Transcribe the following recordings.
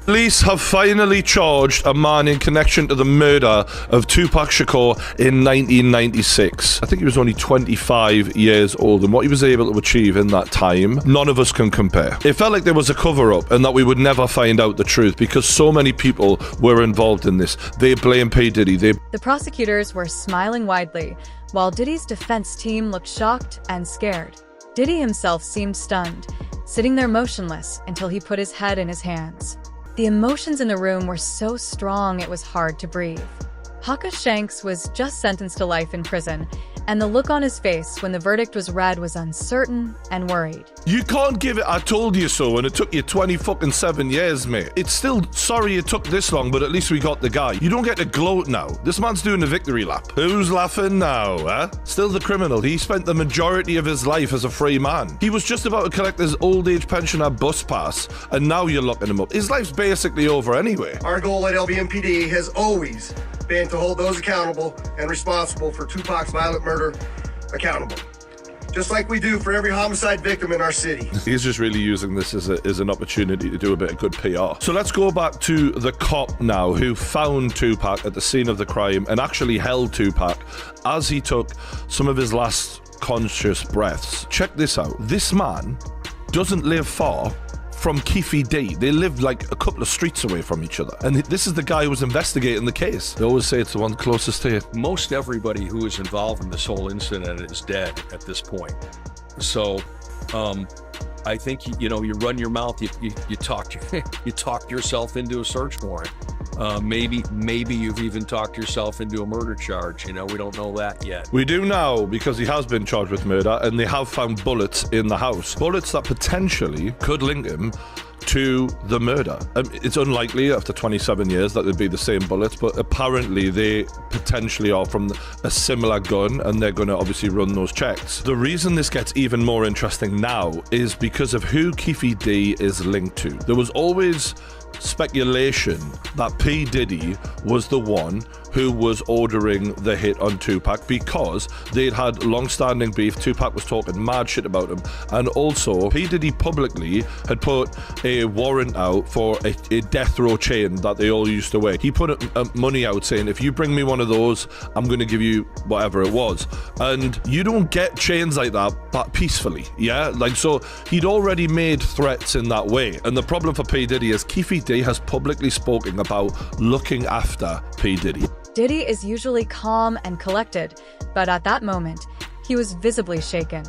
Police have finally charged a man in connection to the murder of Tupac Shakur in 1996. I think he was only 25 years old, and what he was able to achieve in that time, none of us can compare. It felt like there was a cover-up and that we would never find out the truth because so many people were involved in this. They blame P. Diddy. The prosecutors were smiling widely, while Diddy's defense team looked shocked and scared. Diddy himself seemed stunned, sitting there motionless until he put his head in his hands. The emotions in the room were so strong it was hard to breathe. Haka Shanks was just sentenced to life in prison, and the look on his face when the verdict was read was uncertain and worried. You can't give it "I told you so" and it took you 27 years, mate. It's still sorry it took this long, but at least we got the guy. You don't get to gloat now. This man's doing a victory lap. Who's laughing now, huh? Still the criminal. He spent the majority of his life as a free man. He was just about to collect his old age pensioner bus pass, and now you're locking him up. His life's basically over anyway. Our goal at LBMPD has always been to hold those accountable and responsible for Tupac's violent murder accountable. Just like we do for every homicide victim in our city. He's just really using this as an opportunity to do a bit of good PR. So let's go back to the cop now who found Tupac at the scene of the crime and actually held Tupac as he took some of his last conscious breaths. Check this out. This man doesn't live far from Keefe D. They lived like a couple of streets away from each other. And this is the guy who was investigating the case. They always say it's the one closest to you. Most everybody who is involved in this whole incident is dead at this point. So, I think, you run your mouth, you talk yourself into a search warrant. Maybe you've even talked yourself into a murder charge. We don't know that yet. We do now because he has been charged with murder and they have found bullets in the house. Bullets that potentially could link him to the murder. It's unlikely after 27 years that they'd be the same bullets, but apparently they potentially are from a similar gun and they're going to obviously run those checks. The reason this gets even more interesting now is because of who Keefe D is linked to. There was always speculation that P. Diddy was the one who was ordering the hit on Tupac because they'd had long-standing beef. Tupac was talking mad shit about him, and also P. Diddy publicly had put a warrant out for a death row chain that they all used to wear. He put money out saying, if you bring me one of those, I'm going to give you whatever it was. And you don't get chains like that peacefully, yeah? Like, so he'd already made threats in that way. And the problem for P. Diddy is Keefe D has publicly spoken about looking after P. Diddy. Diddy is usually calm and collected, but at that moment, he was visibly shaken.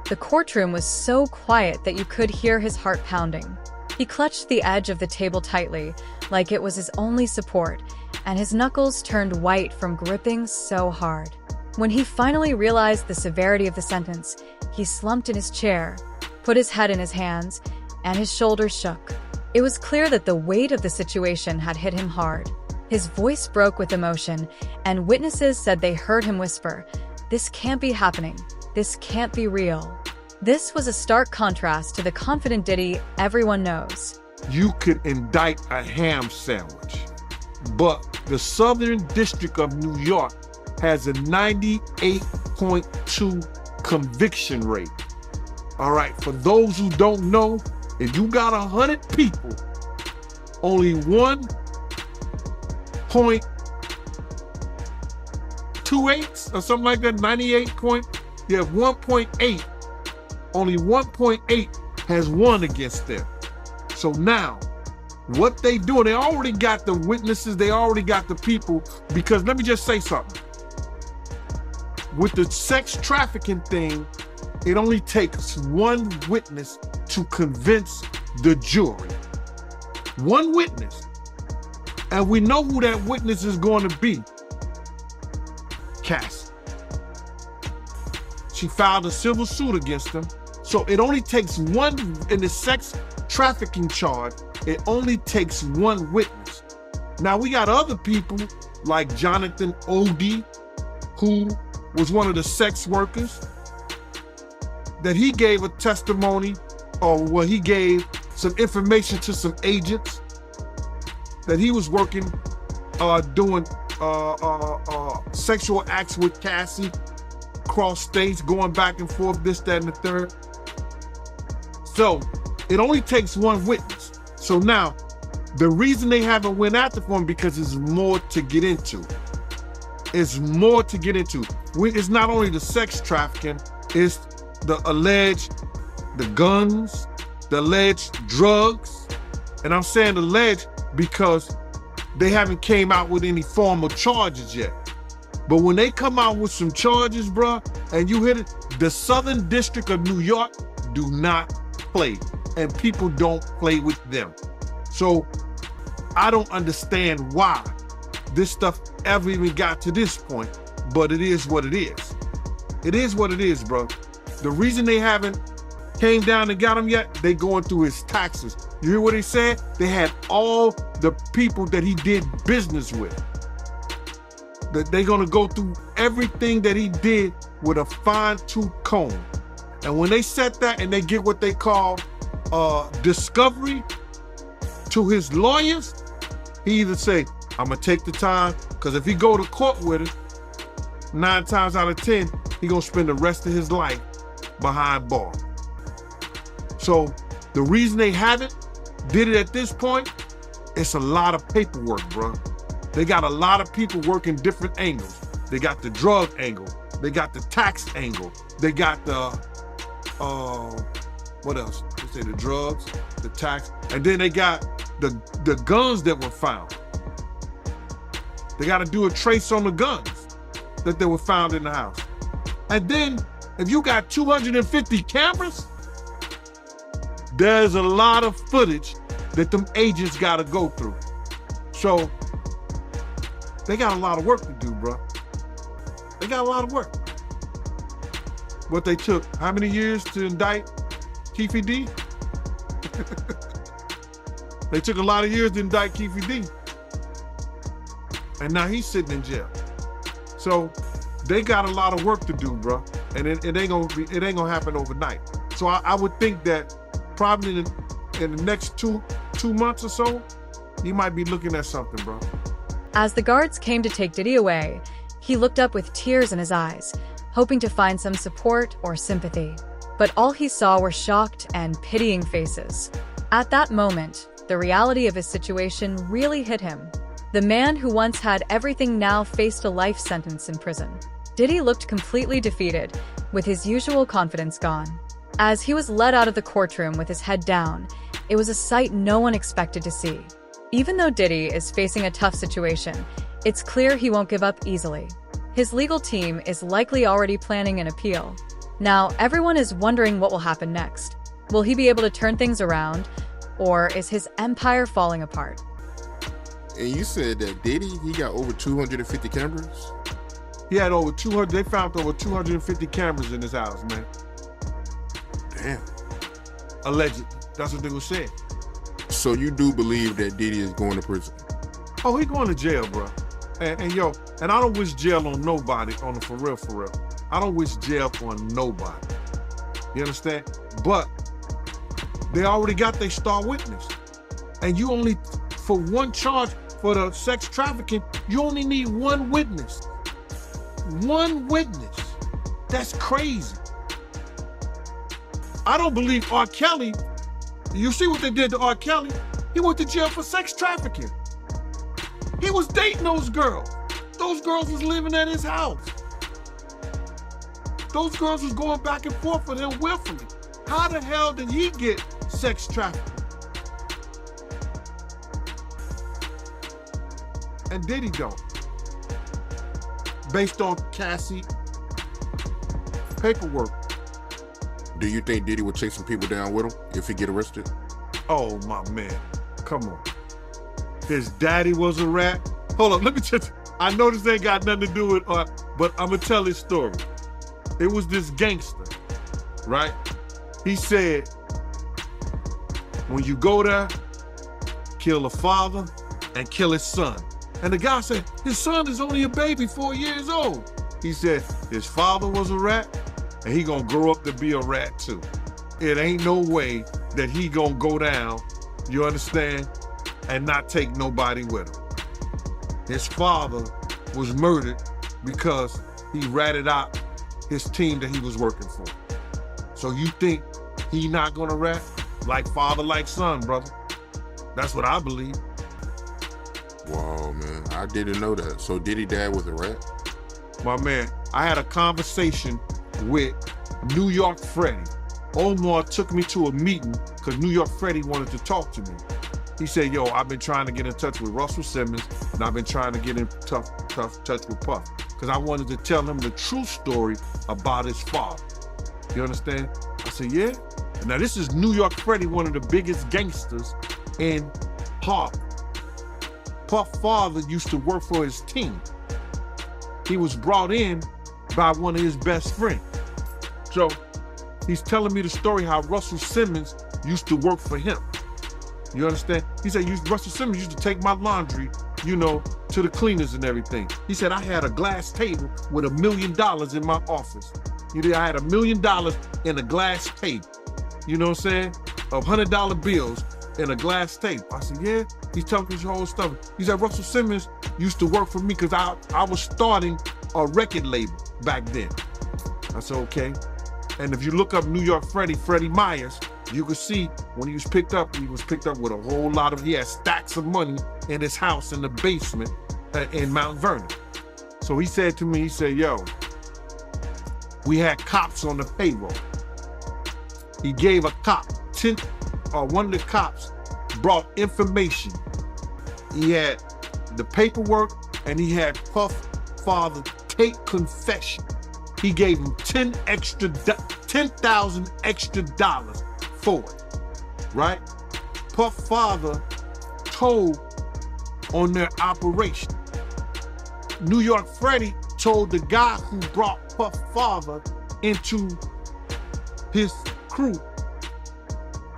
The courtroom was so quiet that you could hear his heart pounding. He clutched the edge of the table tightly, like it was his only support, and his knuckles turned white from gripping so hard. When he finally realized the severity of the sentence, he slumped in his chair, put his head in his hands, and his shoulders shook. It was clear that the weight of the situation had hit him hard. His voice broke with emotion, and witnesses said they heard him whisper, "This can't be happening. This can't be real." This was a stark contrast to the confident Diddy everyone knows. You could indict a ham sandwich, but the Southern District of New York has a 98.2 conviction rate. All right, for those who don't know, if you got 100 people, only 1.28 or something like that, 1.8, only 1.8 has won against them. So now, what they do, they already got the witnesses, they already got the people, because let me just say something. With the sex trafficking thing, it only takes one witness to convince the jury. One witness. And we know who that witness is going to be. Cassie. She filed a civil suit against him. So it only takes one, in the sex trafficking charge, it only takes one witness. Now we got other people like Jonathan Odie, who was one of the sex workers, that he gave a testimony, or he gave some information to some agents that he was working, doing sexual acts with Cassie, cross states, going back and forth, this, that, and the third. So it only takes one witness. So now The reason they haven't went after him because there's more to get into. It's more to get into. It's not only the sex trafficking, it's the guns, the alleged drugs. And I'm saying alleged because they haven't came out with any formal charges yet. But when they come out with some charges, bruh, and you hit it, the Southern District of New York do not play, and people don't play with them. So I don't understand why this stuff ever even got to this point, but it is what it is. It is what it is, bro. The reason they haven't came down and got him yet, they going through his taxes. You hear what he said? They had all the people that he did business with. That they're gonna go through everything that he did with a fine-tooth comb. And when they set that and they get what they call discovery to his lawyers, he either say, I'm gonna take the time, because if he go to court with it, 9 times out of 10, he gonna spend the rest of his life behind bars. So the reason they haven't did it at this point, it's a lot of paperwork, bro. They got a lot of people working different angles. They got the drug angle. They got the tax angle. They got the, what else? They say the drugs, the tax, and then they got the guns that were found. They got to do a trace on the guns that they were found in the house. And then if you got 250 cameras, there's a lot of footage that them agents got to go through. So they got a lot of work to do, bro. They got a lot of work. What they took, how many years to indict Keefe D? They took a lot of years to indict Keefe D. And now he's sitting in jail. So they got a lot of work to do, bro. And it ain't gonna happen overnight. So I would think that probably in the next two months or so, you might be looking at something, bro. As the guards came to take Diddy away, he looked up with tears in his eyes, hoping to find some support or sympathy. But all he saw were shocked and pitying faces. At that moment, the reality of his situation really hit him. The man who once had everything now faced a life sentence in prison. Diddy looked completely defeated, with his usual confidence gone. As he was led out of the courtroom with his head down, it was a sight no one expected to see. Even though Diddy is facing a tough situation, it's clear he won't give up easily. His legal team is likely already planning an appeal. Now, everyone is wondering what will happen next. Will he be able to turn things around, or is his empire falling apart? And you said that Diddy, he got over 250 cameras? He had over 200, they found over 250 cameras in his house, man. Damn. Allegedly, that's what they were saying. So you do believe that Diddy is going to prison? Oh, he going to jail, bro. And yo, and I don't wish jail on nobody, on the for real. I don't wish jail on nobody. You understand? But they already got their star witness. And you only, for one charge, for the sex trafficking, you only need one witness. One witness. That's crazy. I don't believe R. Kelly, you see what they did to R. Kelly? He went to jail for sex trafficking. He was dating those girls. Those girls was living at his house. Those girls was going back and forth with him willfully. How the hell did he get sex trafficking? And Diddy don't. Based on Cassie paperwork. Do you think Diddy would chase some people down with him if he get arrested? Oh my man, come on. His daddy was a rat. Hold on, let me just, I know this ain't got nothing to do with, but I'm gonna tell his story. It was this gangster, right? He said, when you go there, kill the father and kill his son. And the guy said, his son is only a baby, 4 years old. He said, his father was a rat and he gonna grow up to be a rat too. It ain't no way that he gonna go down, you understand, and not take nobody with him. His father was murdered because he ratted out his team that he was working for. So you think he not gonna rat? Like father, like son, brother. That's what I believe. Wow, man, I didn't know that. So Diddy dad was a rat? My man, I had a conversation with New York Freddie. Omar took me to a meeting because New York Freddie wanted to talk to me. He said, yo, I've been trying to get in touch with Russell Simmons, and I've been trying to get in touch with Puff, because I wanted to tell him the true story about his father. You understand? I said, yeah. And now this is New York Freddie, one of the biggest gangsters in Harlem. Puff's father used to work for his team. He was brought in by one of his best friends. So he's telling me the story how Russell Simmons used to work for him. You understand? He said, Russell Simmons used to take my laundry, to the cleaners and everything. He said, I had a glass table with $1 million in my office. I had $1 million in a glass table. You know what I'm saying? Of $100 bills in a glass table. I said, yeah. He's telling me his whole stuff. He said, Russell Simmons used to work for me because I was starting a record label back then. I said, okay. And if you look up New York Freddie Myers, you can see when he was picked up with a whole lot of, he had stacks of money in his house in the basement in Mount Vernon. So he said to me, yo, we had cops on the payroll. He gave a cop, one of the cops brought information. He had the paperwork and he had Puff father take confession. He gave him $10,000 extra for it, right? Puff father told on their operation. New York Freddie told the guy who brought Puff father into his crew,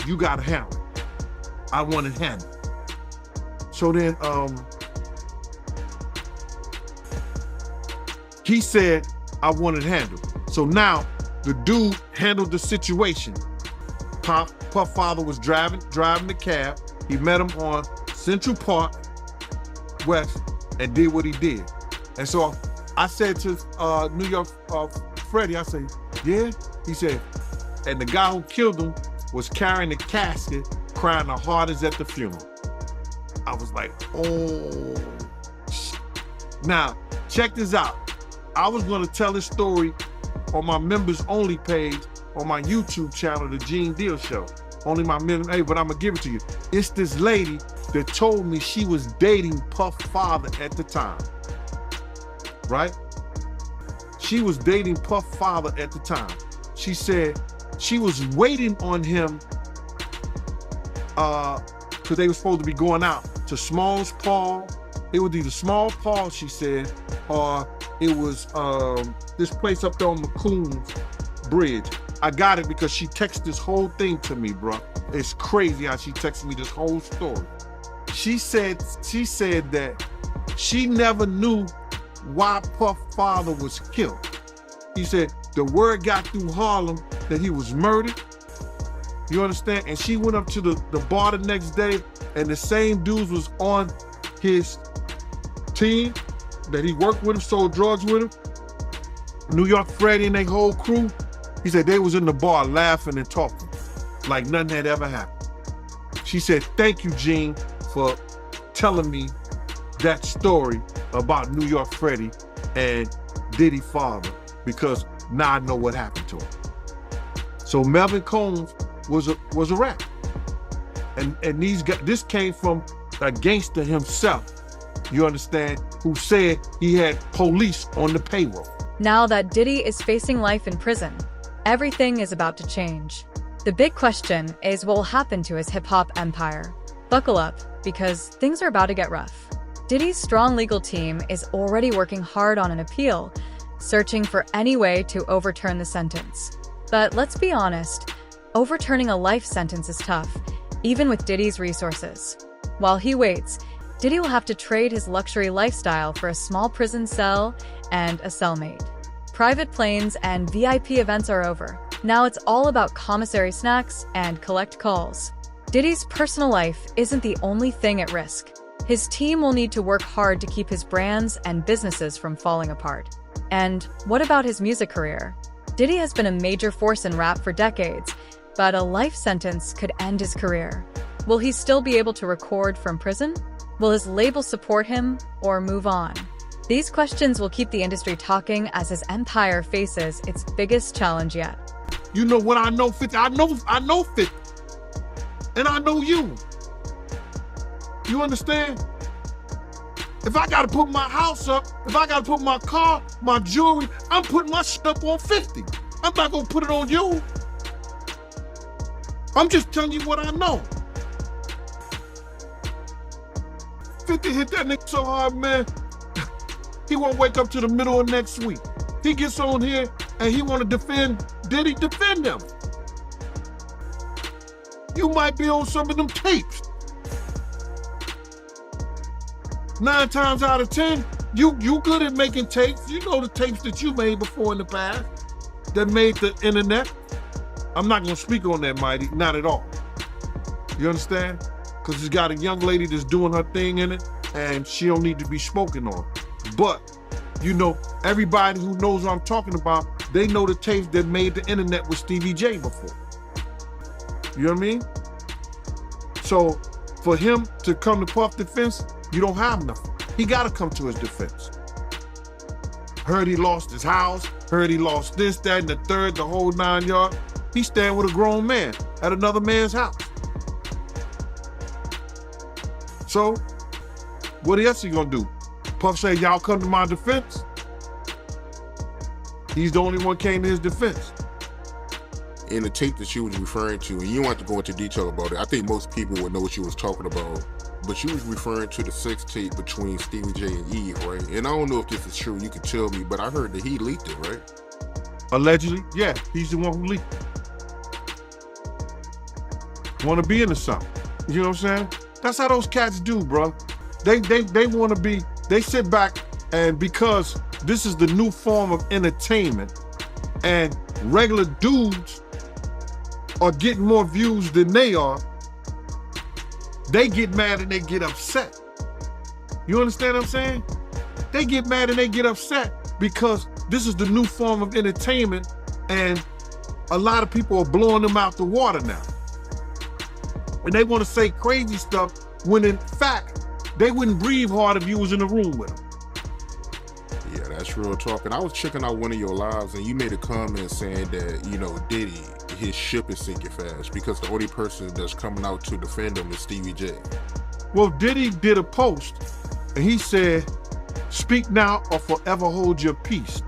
you gotta handle it. I want it handled. So then he said, I want it handled. So now the dude handled the situation. Puff father was driving the cab. He met him on Central Park West and did what he did. And so I said to New York Freddie, I said, yeah? He said, and the guy who killed him was carrying the casket, crying the hardest at the funeral. I was like, oh. Now, check this out. I was gonna tell this story on my members only page on my YouTube channel, The Gene Deal Show. Only my members, hey, but I'm gonna give it to you. It's this lady that told me she was dating Puff father at the time, right? She was dating Puff father at the time. She said she was waiting on him because they were supposed to be going out to Smalls Paul. It was either Small Paul, she said, or it was this place up there on McCoon's Bridge. I got it because she texted this whole thing to me, bro. It's crazy how she texted me this whole story. She said that she never knew why Puff father was killed. He said the word got through Harlem that he was murdered. You understand? And she went up to the bar the next day, and the same dudes was on his team that he worked with him, sold drugs with him. New York Freddie and their whole crew. He said they was in the bar laughing and talking like nothing had ever happened. She said, thank you, Gene, for telling me that story about New York Freddie and Diddy father, because now I know what happened to him. So Melvin Combs was a rat. And these guys, this came from a gangster himself, you understand, who said he had police on the payroll. Now that Diddy is facing life in prison, everything is about to change. The big question is what will happen to his hip-hop empire. Buckle up, because things are about to get rough. Diddy's strong legal team is already working hard on an appeal, searching for any way to overturn the sentence. But let's be honest, overturning a life sentence is tough, even with Diddy's resources. While he waits, Diddy will have to trade his luxury lifestyle for a small prison cell and a cellmate. Private planes and VIP events are over. Now it's all about commissary snacks and collect calls. Diddy's personal life isn't the only thing at risk. His team will need to work hard to keep his brands and businesses from falling apart. And what about his music career? Diddy has been a major force in rap for decades, but a life sentence could end his career. Will he still be able to record from prison? Will his label support him or move on? These questions will keep the industry talking as his empire faces its biggest challenge yet. You know what I know, 50? I know 50. And I know you. You understand? If I gotta put my house up, if I gotta put my car, my jewelry, I'm putting my shit up on 50. I'm not gonna put it on you. I'm just telling you what I know. 50 hit that nigga so hard, man. He won't wake up to the middle of next week. He gets on here and he wanna defend Diddy, defend him. You might be on some of them tapes. 9 times out of 10, you good at making tapes. You know the tapes that you made before in the past that made the internet. I'm not gonna speak on that, Mighty, not at all. You understand? Because he's got a young lady that's doing her thing in it and she don't need to be spoken on. But, you know, everybody who knows what I'm talking about, they know the tapes that made the internet with Stevie J before. You know what I mean? So, for him to come to Puff defense, you don't have nothing. He gotta come to his defense. Heard he lost his house, heard he lost this, that, and the third, the whole 9 yards. He's standing with a grown man at another man's house. So, what else he gonna do? Puff say, y'all come to my defense? He's the only one came to his defense. In the tape that she was referring to, and you don't have to go into detail about it, I think most people would know what she was talking about, but she was referring to the sex tape between Stevie J and Eve, right? And I don't know if this is true, you can tell me, but I heard that he leaked it, right? Allegedly, yeah, he's the one who leaked it. Want to be into something, you know what I'm saying? That's how those cats do, bro. They want to be, they sit back, and because this is the new form of entertainment, and regular dudes are getting more views than they are, they get mad and they get upset. You understand what I'm saying? They get mad and they get upset because this is the new form of entertainment and a lot of people are blowing them out the water now. And they want to say crazy stuff when in fact, they wouldn't breathe hard if you was in the room with them. Yeah, that's real talk. And I was checking out one of your lives and you made a comment saying that, you know, Diddy, his ship is sinking fast because the only person that's coming out to defend him is Stevie J. Well, Diddy did a post and he said, speak now or forever hold your peace.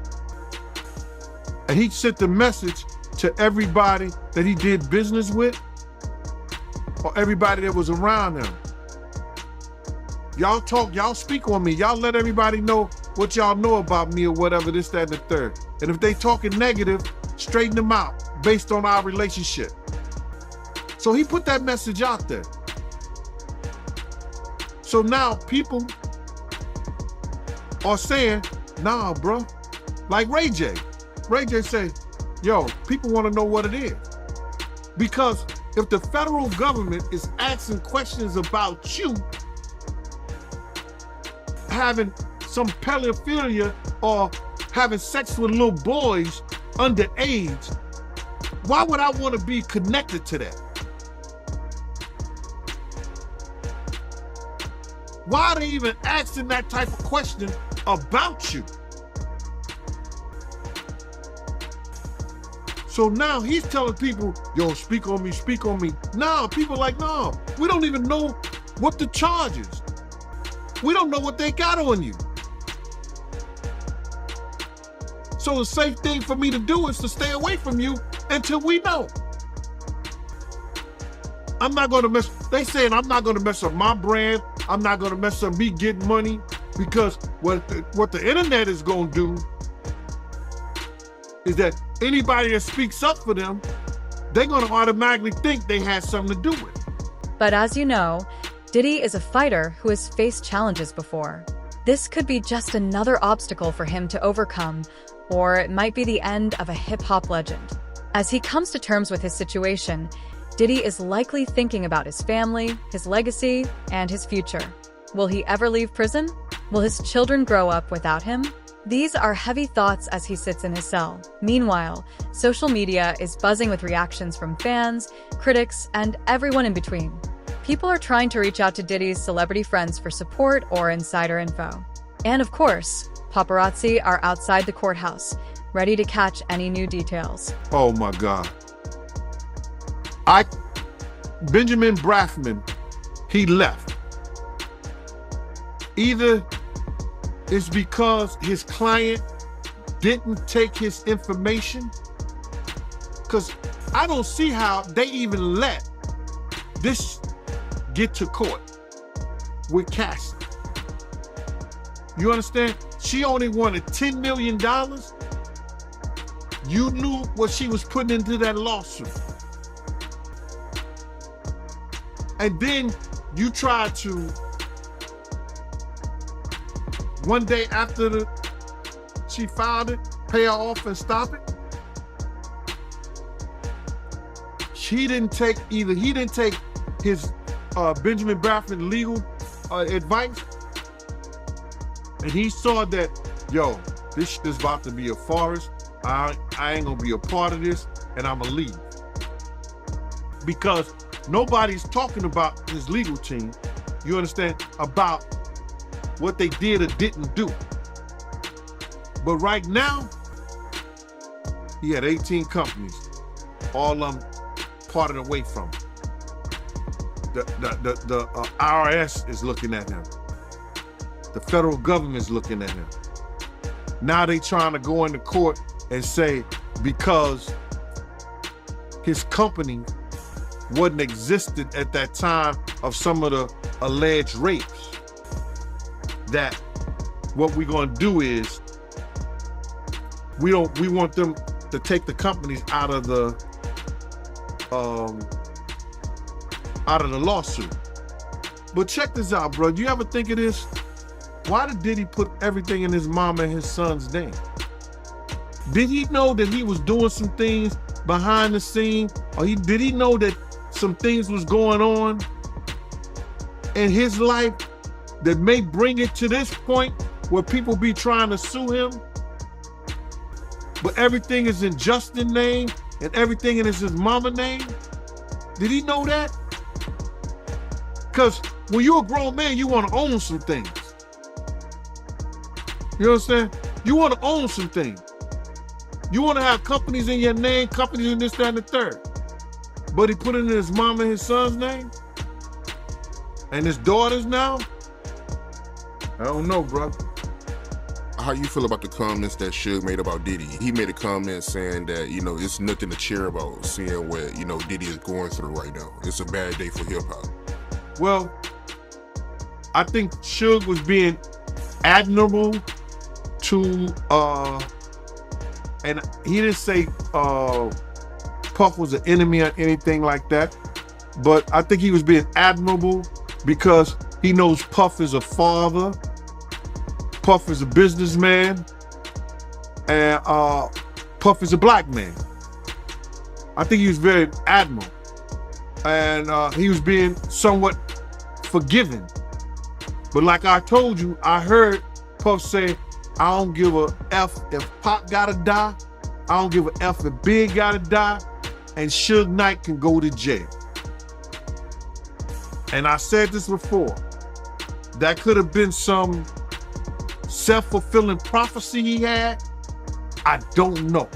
And he sent the message to everybody that he did business with or everybody that was around him. Y'all talk, y'all speak on me. Y'all let everybody know what y'all know about me or whatever, this, that, and the third. And if they talking negative, straighten them out based on our relationship. So he put that message out there. So now people are saying, nah, bro. Like Ray J. Ray J say, yo, people want to know what it is. Because if the federal government is asking questions about you, having some pedophilia or having sex with little boys underage, why would I want to be connected to that? Why are they even asking that type of question about you? So now he's telling people, yo, speak on me, speak on me. Now people like, no, we don't even know what the charge is. We don't know what they got on you. So the safe thing for me to do is to stay away from you until we know. I'm not gonna mess, they saying I'm not gonna mess up my brand. I'm not gonna mess up me getting money because what the internet is gonna do is that anybody that speaks up for them, they're gonna automatically think they had something to do with it. But as you know, Diddy is a fighter who has faced challenges before. This could be just another obstacle for him to overcome, or it might be the end of a hip-hop legend. As he comes to terms with his situation, Diddy is likely thinking about his family, his legacy, and his future. Will he ever leave prison? Will his children grow up without him? These are heavy thoughts as he sits in his cell. Meanwhile, social media is buzzing with reactions from fans, critics, and everyone in between. People are trying to reach out to Diddy's celebrity friends for support or insider info. And of course, paparazzi are outside the courthouse, ready to catch any new details. Oh my God. Benjamin Braffman, he left. Either it's because his client didn't take his information, because I don't see how they even let this get to court with Cassie. You understand? She only wanted $10 million. You knew what she was putting into that lawsuit. And then you tried to, one day after she filed it, pay her off and stop it. He didn't take his Benjamin Braffman legal advice, and he saw that, yo, this shit is about to be a forest. I ain't gonna be a part of this, and I'ma leave. Because nobody's talking about his legal team, you understand, about what they did or didn't do. But right now, he had 18 companies, all of them parted away from him. The IRS is looking at him. The federal government is looking at him. Now they trying to go into court and say because his company wasn't existed at that time of some of the alleged rapes, that what we're gonna do is we want them to take the companies out of the lawsuit. But check this out, bro. Do you ever think of this? Why did he put everything in his mom and his son's name? Did he know that he was doing some things behind the scene? Or did he know that some things was going on in his life that may bring it to this point where people be trying to sue him? But everything is in Justin's name and everything is his mama's name? Did he know that? Because when you're a grown man, you want to own some things. You understand? You want to own some things. You want to have companies in your name, companies in this, that, and the third. But he put it in his mom and his son's name? And his daughters now? I don't know, bro. How you feel about the comments that Suge made about Diddy? He made a comment saying that, it's nothing to cheer about, seeing what, Diddy is going through right now. It's a bad day for hip hop. Well, I think Suge was being admirable to, and he didn't say Puff was an enemy or anything like that, but I think he was being admirable because he knows Puff is a father, Puff is a businessman, and Puff is a black man. I think he was very admirable, and he was being somewhat forgiving. But like I told you, I heard Puff say, I don't give a F if Pop gotta die. I don't give a F if Big gotta die. And Suge Knight can go to jail. And I said this before. That could have been some self-fulfilling prophecy he had. I don't know.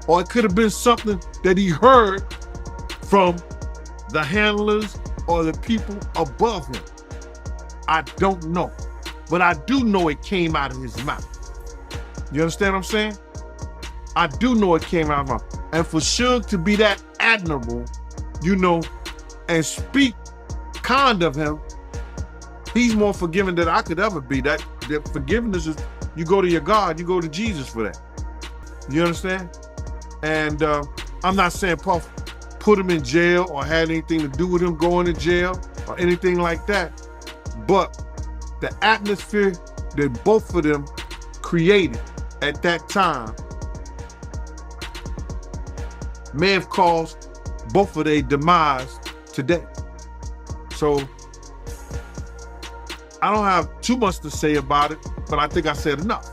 Or it could have been something that he heard from the handlers or the people above him. I don't know. But I do know it came out of his mouth. You understand what I'm saying? I do know it came out of his mouth. And for Suge to be that admirable, and speak kind of him, he's more forgiving than I could ever be. That forgiveness is, you go to your God, you go to Jesus for that. You understand? And I'm not saying Puff put him in jail or had anything to do with him going to jail or anything like that. But the atmosphere that both of them created at that time may have caused both of their demise today. So I don't have too much to say about it, but I think I said enough.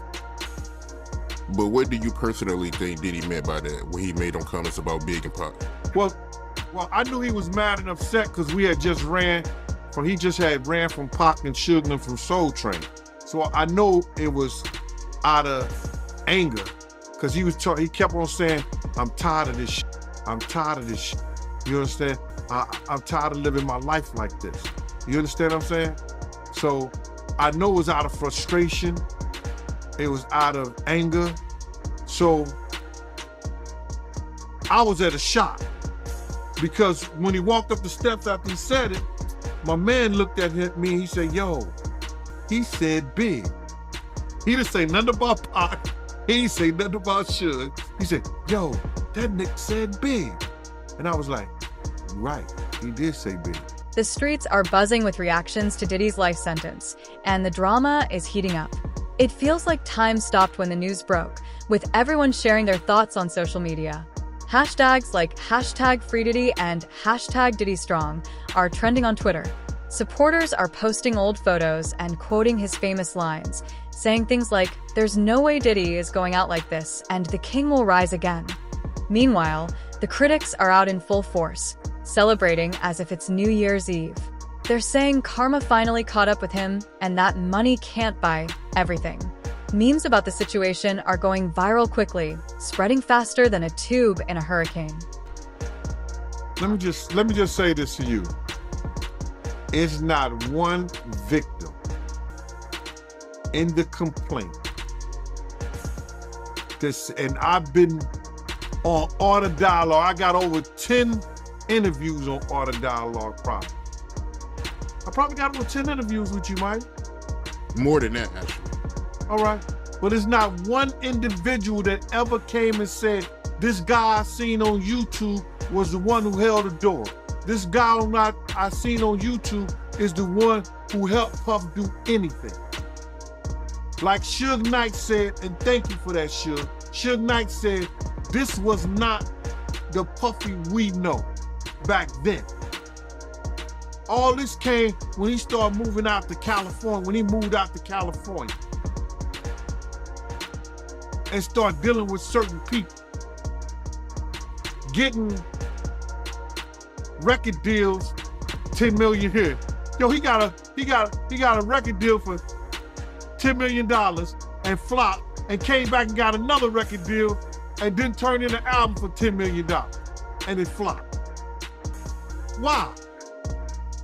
But what do you personally think Diddy meant by that when he made them comments about Big and Pop? Well, Well, I knew he was mad and upset because he just had ran from Pac and Suge and from Soul Train. So I know it was out of anger because he kept on saying, I'm tired of this shit. I'm tired of this shit. You understand? I'm tired of living my life like this. You understand what I'm saying? So I know it was out of frustration. It was out of anger. So I was at a shock because when he walked up the steps after he said it, my man looked at me and he said, yo, he said big. He didn't say nothing about Pac. He didn't say nothing about Suge. He said, yo, that nigga said big. And I was like, right, he did say big. The streets are buzzing with reactions to Diddy's life sentence, and the drama is heating up. It feels like time stopped when the news broke, with everyone sharing their thoughts on social media. Hashtags like #FreeDiddy and #DiddyStrong are trending on Twitter. Supporters are posting old photos and quoting his famous lines, saying things like, "There's no way Diddy is going out like this, and the king will rise again." Meanwhile, the critics are out in full force, celebrating as if it's New Year's Eve. They're saying karma finally caught up with him and that money can't buy everything. Memes about the situation are going viral quickly, spreading faster than a tube in a hurricane. Let me just say this to you. It's not one victim in the complaint. And I've been on Art of Dialogue. I got over 10 interviews on Art of Dialogue probably. I probably got over 10 interviews with you, Mike. More than that, actually. All right. But there's not one individual that ever came and said, this guy I seen on YouTube was the one who held the door. This guy I seen on YouTube is the one who helped Puff do anything. Like Suge Knight said, and thank you for that, Suge. Suge Knight said, this was not the Puffy we know back then. All this came when he started moving out to California, when he moved out to California and started dealing with certain people, getting record deals, 10 million here. Yo, he got a record deal for $10 million and flopped, and came back and got another record deal and then turned in an album for $10 million and it flopped. Why?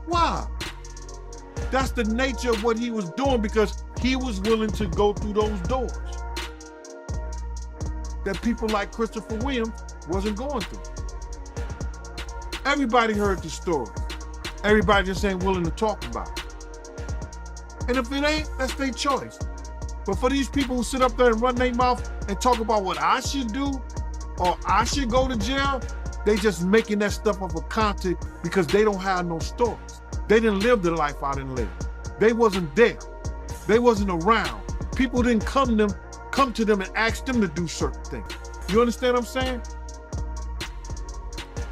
Why? That's the nature of what he was doing because he was willing to go through those doors that people like Christopher Williams wasn't going through. Everybody heard the story. Everybody just ain't willing to talk about it. And if it ain't, that's their choice. But for these people who sit up there and run their mouth and talk about what I should do or I should go to jail, they just making that stuff up for content because they don't have no stories. They didn't live the life I didn't live. They wasn't there. They wasn't around. People didn't come to them and ask them to do certain things. You understand what I'm saying?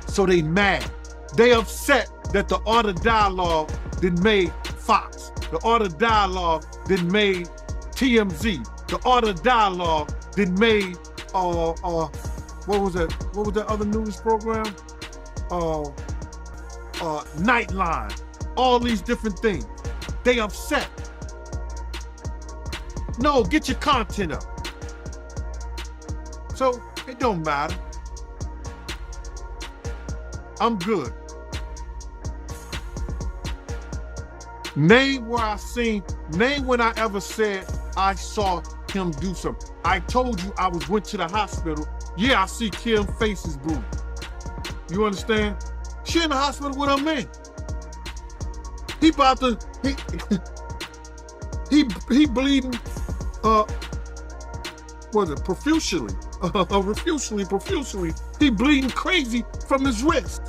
So they mad. They upset that the Art of Dialogue didn't made Fox. The Art of Dialogue didn't made TMZ. The Art of Dialogue didn't made what was that? What was that other news program? Nightline. All these different things. They upset. No, get your content up. So it don't matter. I'm good. Name when I ever said I saw him do something. I told you I went to the hospital. Yeah, I see Kim's face is blue. You understand? She in the hospital with her man. He about to, he bleeding, profusely. Profusely. He bleeding crazy from his wrist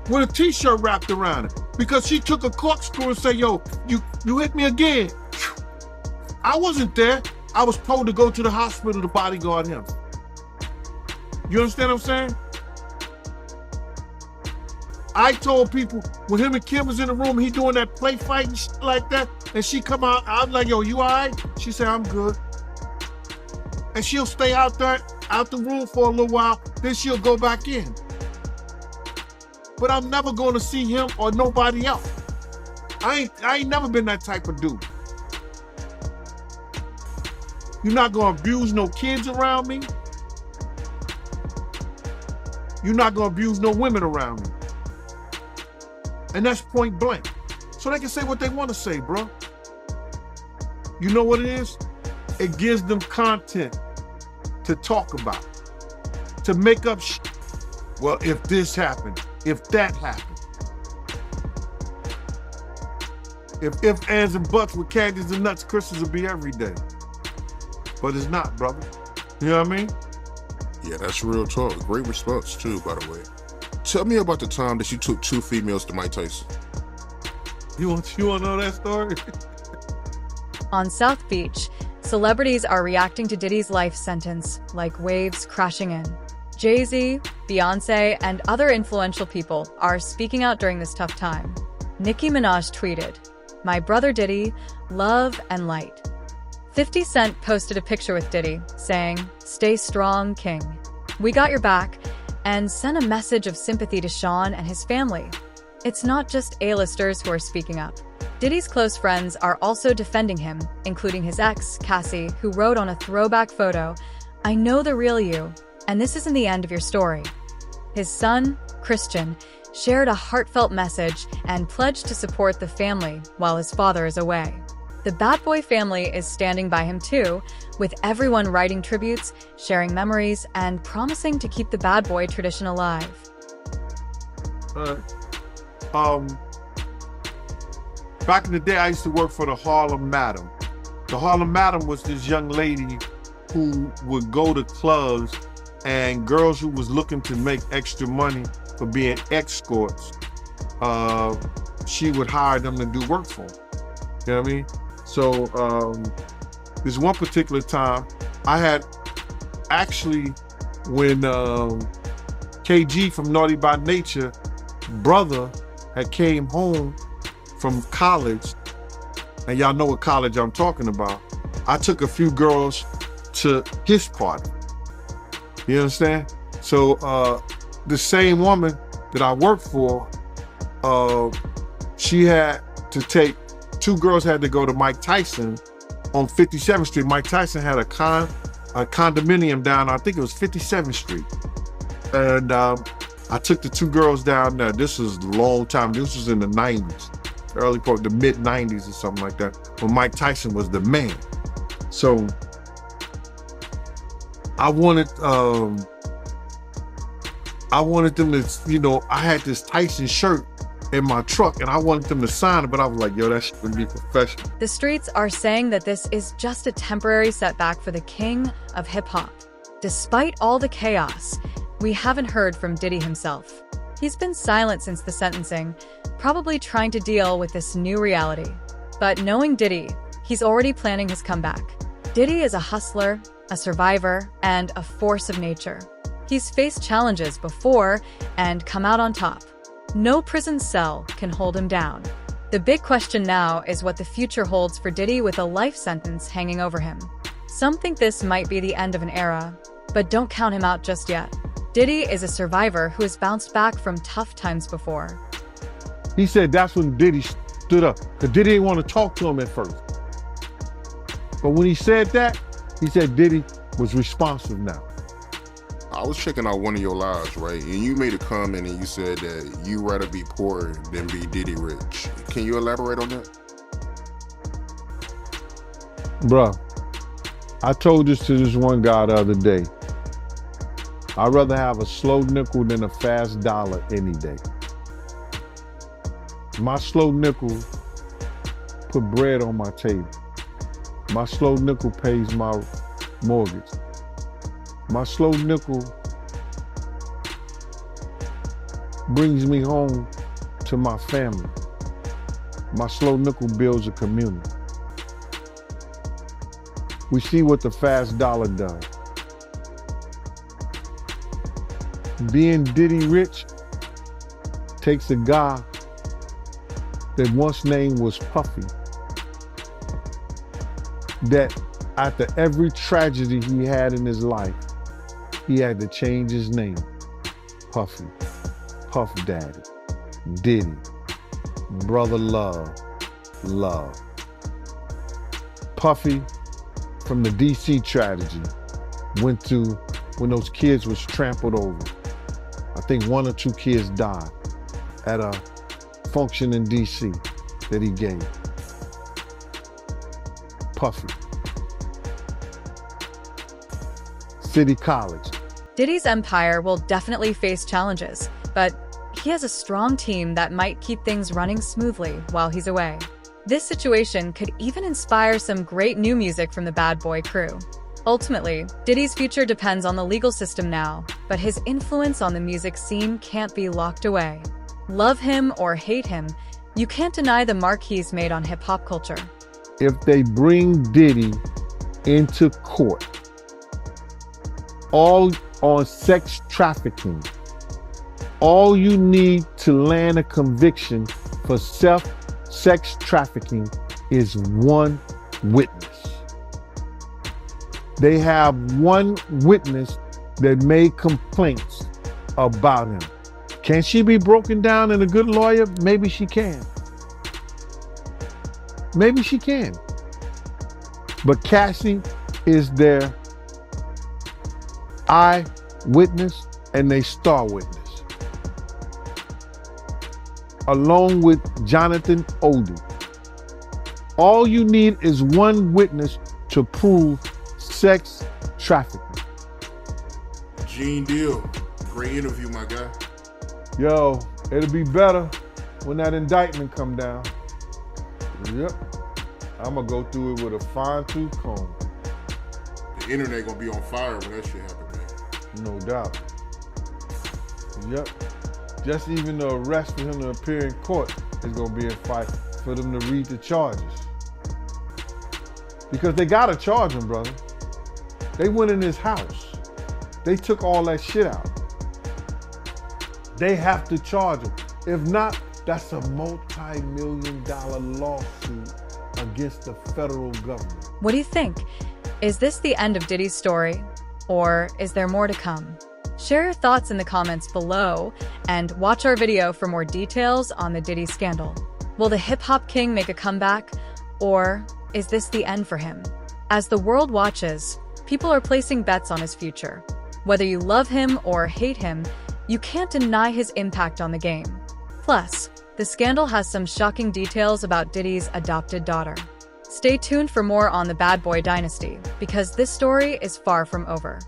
with a t-shirt wrapped around it because she took a corkscrew and said, yo, you hit me again. I wasn't there. I was told to go to the hospital to bodyguard him. You understand what I'm saying? I told people when him and Kim was in the room, he doing that play fight and shit like that, and she come out, I'm like, yo, you all right? She said, I'm good. And she'll stay out there, out the room for a little while, then she'll go back in. but I'm never going to see him or nobody else. I ain't never been that type of dude. You're not going to abuse no kids around me. You're not going to abuse no women around me. And that's point blank. So they can say what they want to say, bro. You know what it is? It gives them content to talk about, to make up shit. Well, if this happened, if that happened. If ands and buts with candies and nuts, Christmas would be every day. But it's not, brother. You know what I mean? Yeah, that's real talk. Great response too, by the way. Tell me about the time that you took 2 females to Mike Tyson. You want to know that story? On South Beach, celebrities are reacting to Diddy's life sentence like waves crashing in. Jay-Z, Beyonce, and other influential people are speaking out during this tough time. Nicki Minaj tweeted, "My brother Diddy, love and light." 50 Cent posted a picture with Diddy, saying, "Stay strong, King. We got your back," and sent a message of sympathy to Sean and his family. It's not just A-listers who are speaking up. Diddy's close friends are also defending him, including his ex, Cassie, who wrote on a throwback photo, "I know the real you, and this isn't the end of your story." His son, Christian, shared a heartfelt message and pledged to support the family while his father is away. The Bad Boy family is standing by him too, with everyone writing tributes, sharing memories, and promising to keep the Bad Boy tradition alive. Back in the day, I used to work for the Harlem Madam. The Harlem Madam was this young lady who would go to clubs, and girls who was looking to make extra money for being escorts, she would hire them to do work for them. You know what I mean? So this one particular time, I had actually, when KG from Naughty by Nature, brother had came home from college, and y'all know what college I'm talking about, I took a few girls to his party. You understand? So the same woman that I worked for, she had to take, 2 girls had to go to Mike Tyson on 57th Street. Mike Tyson had a condominium down, I think it was 57th Street. And I took the 2 girls down there. This was a long time. This was in the 90s, early part, the mid 90s or something like that, when Mike Tyson was the man. So I wanted them to, you know, I had this Tyson shirt in my truck and I wanted them to sign it, but I was like, yo, that shit would be professional. The streets are saying that this is just a temporary setback for the king of hip-hop. Despite all the chaos, we haven't heard from Diddy himself. He's been silent since the sentencing, probably trying to deal with this new reality. But knowing Diddy, he's already planning his comeback. Diddy is a hustler, a survivor, and a force of nature. He's faced challenges before and come out on top. No prison cell can hold him down. The big question now is what the future holds for Diddy with a life sentence hanging over him. Some think this might be the end of an era, but don't count him out just yet. Diddy is a survivor who has bounced back from tough times before. He said that's when Diddy stood up, because Diddy didn't want to talk to him at first. But when he said that, he said Diddy was responsive now. I was checking out one of your lives, right? And you made a comment and you said that you'd rather be poor than be Diddy rich. Can you elaborate on that? Bruh, I told this to this one guy the other day. I'd rather have a slow nickel than a fast dollar any day. My slow nickel put bread on my table. My slow nickel pays my mortgage. My slow nickel brings me home to my family. My slow nickel builds a community. We see what the fast dollar does. Being Diddy rich takes a guy that once name was Puffy, that after every tragedy he had in his life, he had to change his name. Puffy, Puff Daddy, Diddy, Brother Love. Puffy, from the DC tragedy, went to when those kids was trampled over. I think 1 or 2 kids died at a function in DC that he gave. Puffy. City College. Diddy's empire will definitely face challenges, but he has a strong team that might keep things running smoothly while he's away. This situation could even inspire some great new music from the Bad Boy crew. Ultimately, Diddy's future depends on the legal system now, but his influence on the music scene can't be locked away. Love him or hate him, you can't deny the mark he's made on hip-hop culture. If they bring Diddy into court, all on sex trafficking, all you need to land a conviction for sex trafficking is one witness. They have one witness that made complaints about him. Can she be broken down in a good lawyer? Maybe she can. Maybe she can. But Cassie is their eyewitness and they star witness, along with Jonathan Odie. All you need is one witness to prove sex trafficking. Gene Deal, great interview, my guy. Yo, it'll be better when that indictment come down. Yep. I'm gonna go through it with a fine-tooth comb. The internet gonna be on fire when that shit happen, man. No doubt. Yep. Just even the arrest for him to appear in court is gonna be a fight for them to read the charges. Because they gotta charge him, brother. They went in his house. They took all that shit out. They have to charge him. If not, that's a multi-million-dollar lawsuit against the federal government. What do you think? Is this the end of Diddy's story? Or is there more to come? Share your thoughts in the comments below and watch our video for more details on the Diddy scandal. Will the hip-hop king make a comeback? Or is this the end for him? As the world watches, people are placing bets on his future. Whether you love him or hate him, you can't deny his impact on the game. Plus, the scandal has some shocking details about Diddy's adopted daughter. Stay tuned for more on the Bad Boy dynasty, because this story is far from over.